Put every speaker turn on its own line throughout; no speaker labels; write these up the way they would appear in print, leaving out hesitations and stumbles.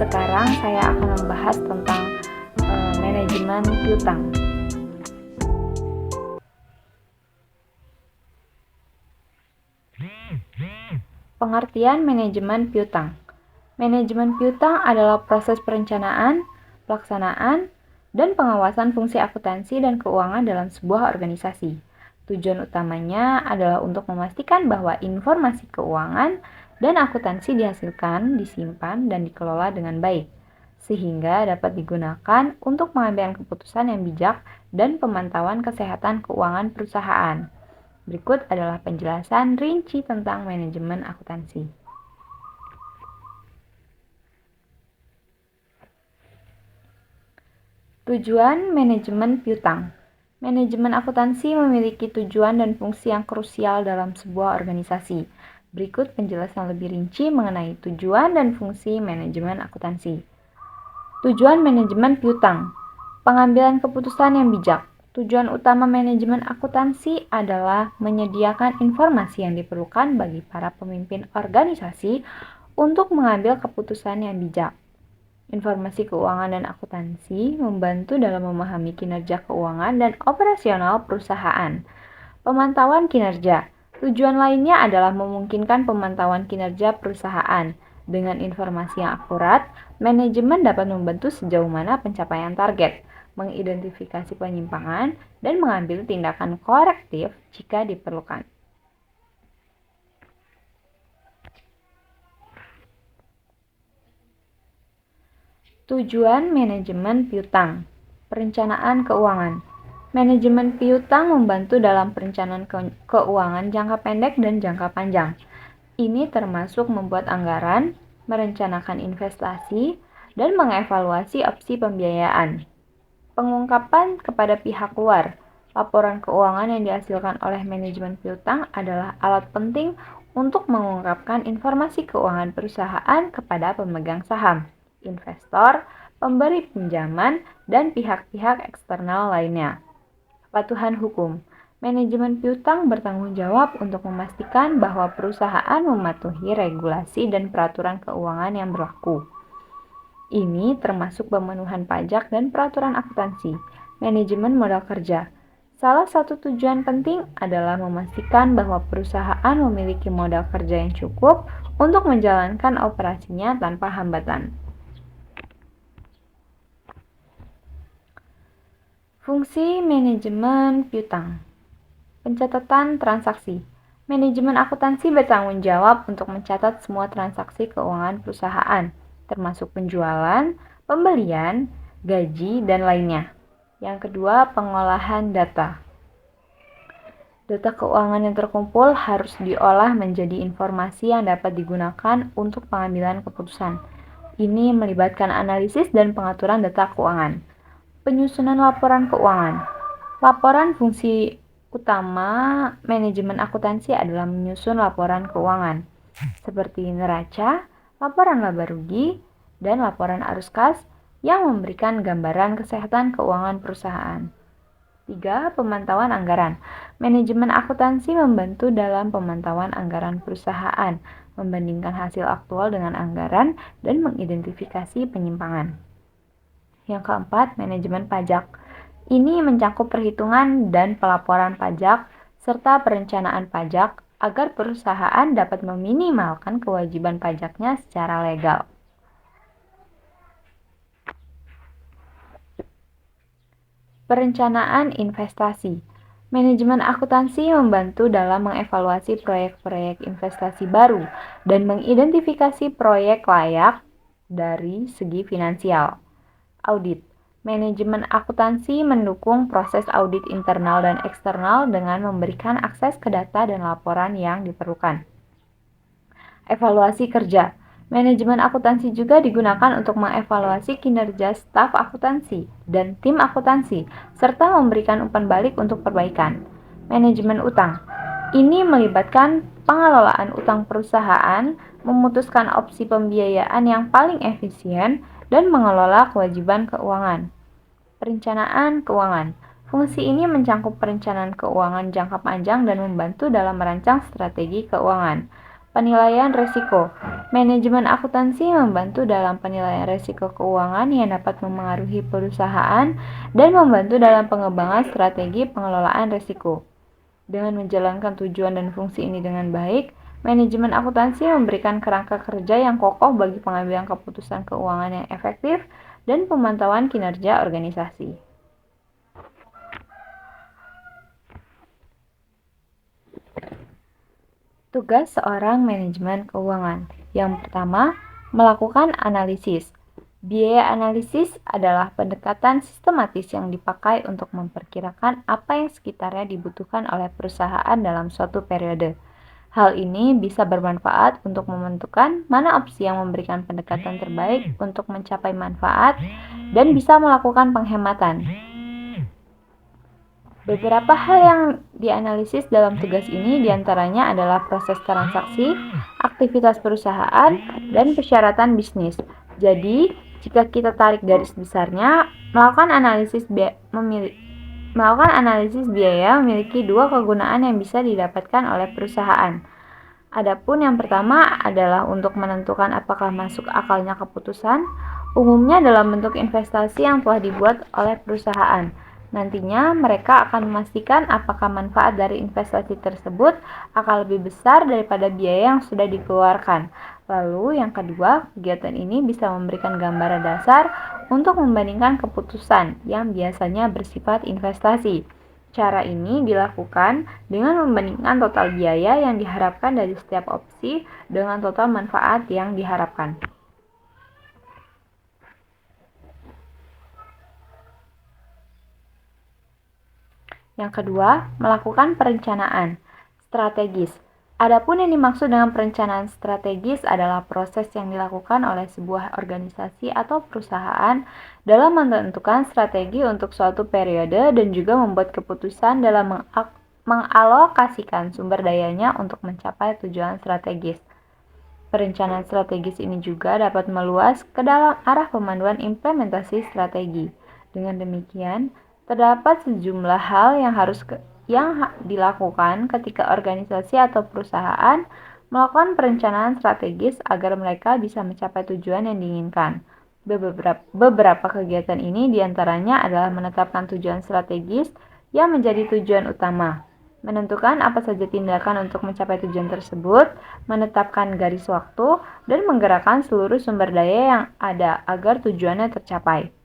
Sekarang saya akan membahas tentang manajemen piutang. Pengertian manajemen piutang. Manajemen piutang adalah proses perencanaan, pelaksanaan, dan pengawasan fungsi akuntansi dan keuangan dalam sebuah organisasi. Tujuan utamanya adalah untuk memastikan bahwa informasi keuangan dan akuntansi dihasilkan, disimpan, dan dikelola dengan baik, sehingga dapat digunakan untuk pengambilan keputusan yang bijak dan pemantauan kesehatan keuangan perusahaan. Berikut adalah penjelasan rinci tentang manajemen akuntansi. Tujuan manajemen piutang. Manajemen akuntansi memiliki tujuan dan fungsi yang krusial dalam sebuah organisasi. Berikut penjelasan lebih rinci mengenai tujuan dan fungsi manajemen akuntansi. Tujuan manajemen piutang. Pengambilan keputusan yang bijak. Tujuan utama manajemen akuntansi adalah menyediakan informasi yang diperlukan bagi para pemimpin organisasi untuk mengambil keputusan yang bijak. Informasi keuangan dan akuntansi membantu dalam memahami kinerja keuangan dan operasional perusahaan. Pemantauan kinerja. Tujuan lainnya adalah memungkinkan pemantauan kinerja perusahaan. Dengan informasi yang akurat, manajemen dapat membantu sejauh mana pencapaian target, mengidentifikasi penyimpangan, dan mengambil tindakan korektif jika diperlukan. Tujuan manajemen piutang. Perencanaan keuangan. Manajemen piutang membantu dalam perencanaan keuangan jangka pendek dan jangka panjang. Ini termasuk membuat anggaran, merencanakan investasi, dan mengevaluasi opsi pembiayaan. Pengungkapan kepada pihak luar. Laporan keuangan yang dihasilkan oleh manajemen piutang adalah alat penting untuk mengungkapkan informasi keuangan perusahaan kepada pemegang saham, investor, pemberi pinjaman, dan pihak-pihak eksternal lainnya. Kepatuhan hukum. Manajemen piutang bertanggung jawab untuk memastikan bahwa perusahaan mematuhi regulasi dan peraturan keuangan yang berlaku. Ini termasuk pemenuhan pajak dan peraturan akuntansi. Manajemen modal kerja. Salah satu tujuan penting adalah memastikan bahwa perusahaan memiliki modal kerja yang cukup untuk menjalankan operasinya tanpa hambatan. Fungsi manajemen piutang. Pencatatan transaksi. Manajemen akuntansi bertanggung jawab untuk mencatat semua transaksi keuangan perusahaan, termasuk penjualan, pembelian, gaji, dan lainnya. Yang kedua, pengolahan data. Data keuangan yang terkumpul harus diolah menjadi informasi yang dapat digunakan untuk pengambilan keputusan. Ini melibatkan analisis dan pengaturan data keuangan. Penyusunan laporan keuangan. Laporan fungsi utama manajemen akuntansi adalah menyusun laporan keuangan, seperti neraca, laporan laba rugi, dan laporan arus kas yang memberikan gambaran kesehatan keuangan perusahaan. 3. Pemantauan anggaran. Manajemen akuntansi membantu dalam pemantauan anggaran perusahaan, membandingkan hasil aktual dengan anggaran, dan mengidentifikasi penyimpangan. Yang keempat, manajemen pajak. Ini mencakup perhitungan dan pelaporan pajak, serta perencanaan pajak, agar perusahaan dapat meminimalkan kewajiban pajaknya secara legal. Perencanaan investasi. Manajemen akuntansi membantu dalam mengevaluasi proyek-proyek investasi baru dan mengidentifikasi proyek layak dari segi finansial. Audit. Manajemen akuntansi mendukung proses audit internal dan eksternal dengan memberikan akses ke data dan laporan yang diperlukan. Evaluasi kerja. Manajemen akuntansi juga digunakan untuk mengevaluasi kinerja staf akuntansi dan tim akuntansi, serta memberikan umpan balik untuk perbaikan. Manajemen utang. Ini melibatkan pengelolaan utang perusahaan, memutuskan opsi pembiayaan yang paling efisien, dan mengelola kewajiban keuangan. Perencanaan keuangan. Fungsi ini mencakup perencanaan keuangan jangka panjang dan membantu dalam merancang strategi keuangan. Penilaian risiko. Manajemen akuntansi membantu dalam penilaian risiko keuangan yang dapat memengaruhi perusahaan dan membantu dalam pengembangan strategi pengelolaan risiko. Dengan menjalankan tujuan dan fungsi ini dengan baik, manajemen akuntansi memberikan kerangka kerja yang kokoh bagi pengambilan keputusan keuangan yang efektif dan pemantauan kinerja organisasi. Tugas seorang manajemen keuangan. Yang pertama, melakukan analisis. Biaya analisis adalah pendekatan sistematis yang dipakai untuk memperkirakan apa yang sekitarnya dibutuhkan oleh perusahaan dalam suatu periode. Hal ini bisa bermanfaat untuk menentukan mana opsi yang memberikan pendekatan terbaik untuk mencapai manfaat dan bisa melakukan penghematan. Beberapa hal yang dianalisis dalam tugas ini diantaranya adalah proses transaksi, aktivitas perusahaan, dan persyaratan bisnis. Jadi, jika kita tarik garis besarnya, melakukan analisis biaya memiliki dua kegunaan yang bisa didapatkan oleh perusahaan. Adapun yang pertama adalah untuk menentukan apakah masuk akalnya keputusan, umumnya dalam bentuk investasi yang telah dibuat oleh perusahaan. Nantinya mereka akan memastikan apakah manfaat dari investasi tersebut akan lebih besar daripada biaya yang sudah dikeluarkan. Lalu yang kedua, kegiatan ini bisa memberikan gambaran dasar untuk membandingkan keputusan yang biasanya bersifat investasi. Cara ini dilakukan dengan membandingkan total biaya yang diharapkan dari setiap opsi dengan total manfaat yang diharapkan. Yang kedua, melakukan perencanaan strategis. Adapun yang dimaksud dengan perencanaan strategis adalah proses yang dilakukan oleh sebuah organisasi atau perusahaan dalam menentukan strategi untuk suatu periode dan juga membuat keputusan dalam mengalokasikan sumber dayanya untuk mencapai tujuan strategis. Perencanaan strategis ini juga dapat meluas ke dalam arah pemanduan implementasi strategi. Dengan demikian, terdapat sejumlah hal yang harus dilakukan ketika organisasi atau perusahaan melakukan perencanaan strategis agar mereka bisa mencapai tujuan yang diinginkan. Beberapa kegiatan ini diantaranya adalah menetapkan tujuan strategis yang menjadi tujuan utama, menentukan apa saja tindakan untuk mencapai tujuan tersebut, menetapkan garis waktu, dan menggerakkan seluruh sumber daya yang ada agar tujuannya tercapai.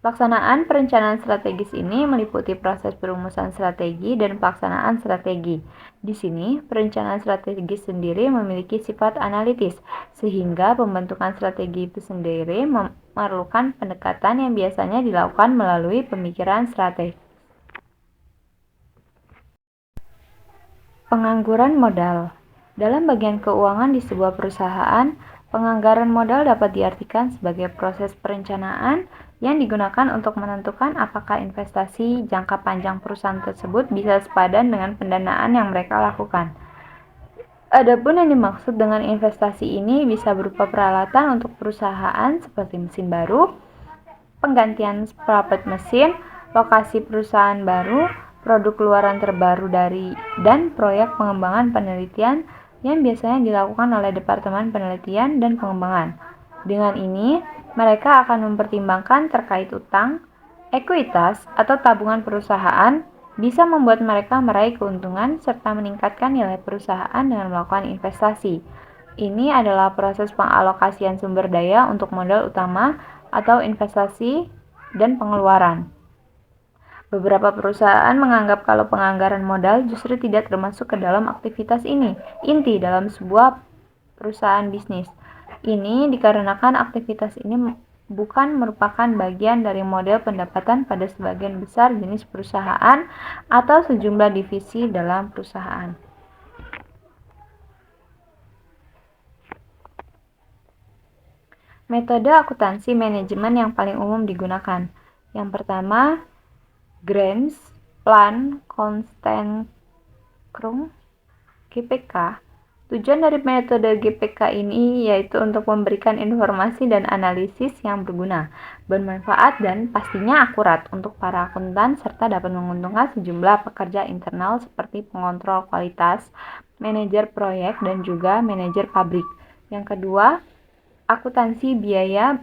Pelaksanaan perencanaan strategis ini meliputi proses perumusan strategi dan pelaksanaan strategi. Di sini, perencanaan strategis sendiri memiliki sifat analitis, sehingga pembentukan strategi itu sendiri memerlukan pendekatan yang biasanya dilakukan melalui pemikiran strategi. Pengangguran modal. Dalam bagian keuangan di sebuah perusahaan, penganggaran modal dapat diartikan sebagai proses perencanaan yang digunakan untuk menentukan apakah investasi jangka panjang perusahaan tersebut bisa sepadan dengan pendanaan yang mereka lakukan. Adapun yang dimaksud dengan investasi ini bisa berupa peralatan untuk perusahaan seperti mesin baru, penggantian spray mesin, lokasi perusahaan baru, produk keluaran terbaru dan proyek pengembangan penelitian yang biasanya dilakukan oleh Departemen Penelitian dan Pengembangan. Dengan ini, mereka akan mempertimbangkan terkait utang, ekuitas, atau tabungan perusahaan bisa membuat mereka meraih keuntungan serta meningkatkan nilai perusahaan dengan melakukan investasi. Ini adalah proses pengalokasian sumber daya untuk modal utama atau investasi dan pengeluaran. Beberapa perusahaan menganggap kalau penganggaran modal justru tidak termasuk ke dalam aktivitas inti dalam sebuah perusahaan bisnis. Ini dikarenakan aktivitas ini bukan merupakan bagian dari model pendapatan pada sebagian besar jenis perusahaan atau sejumlah divisi dalam perusahaan. Metode akuntansi manajemen yang paling umum digunakan. Yang pertama, Grants, Plan, Konstantkrum, GPK. Tujuan dari metode GPK ini yaitu untuk memberikan informasi dan analisis yang berguna, bermanfaat, dan pastinya akurat untuk para akuntan serta dapat menguntungkan sejumlah pekerja internal seperti pengontrol kualitas, manajer proyek, dan juga manajer pabrik. Yang kedua, akuntansi biaya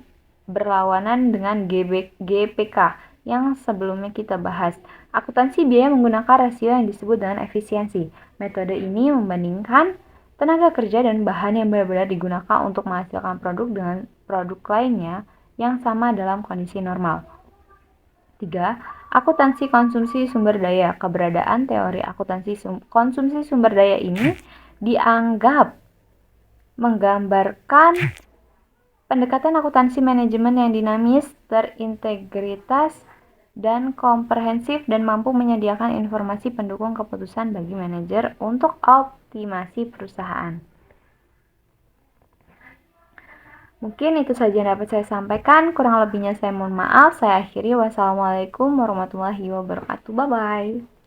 berlawanan dengan GPK yang sebelumnya kita bahas. Akuntansi biaya menggunakan rasio yang disebut dengan efisiensi. Metode ini membandingkan tenaga kerja dan bahan yang benar-benar digunakan untuk menghasilkan produk dengan produk lainnya yang sama dalam kondisi normal. 3. Akuntansi konsumsi sumber daya. Keberadaan teori akuntansi konsumsi sumber daya ini dianggap menggambarkan pendekatan akuntansi manajemen yang dinamis, terintegritas, dan komprehensif dan mampu menyediakan informasi pendukung keputusan bagi manajer untuk optimasi perusahaan. Mungkin itu saja yang dapat saya sampaikan. Kurang lebihnya saya mohon maaf. Saya akhiri. Wassalamualaikum warahmatullahi wabarakatuh. Bye-bye.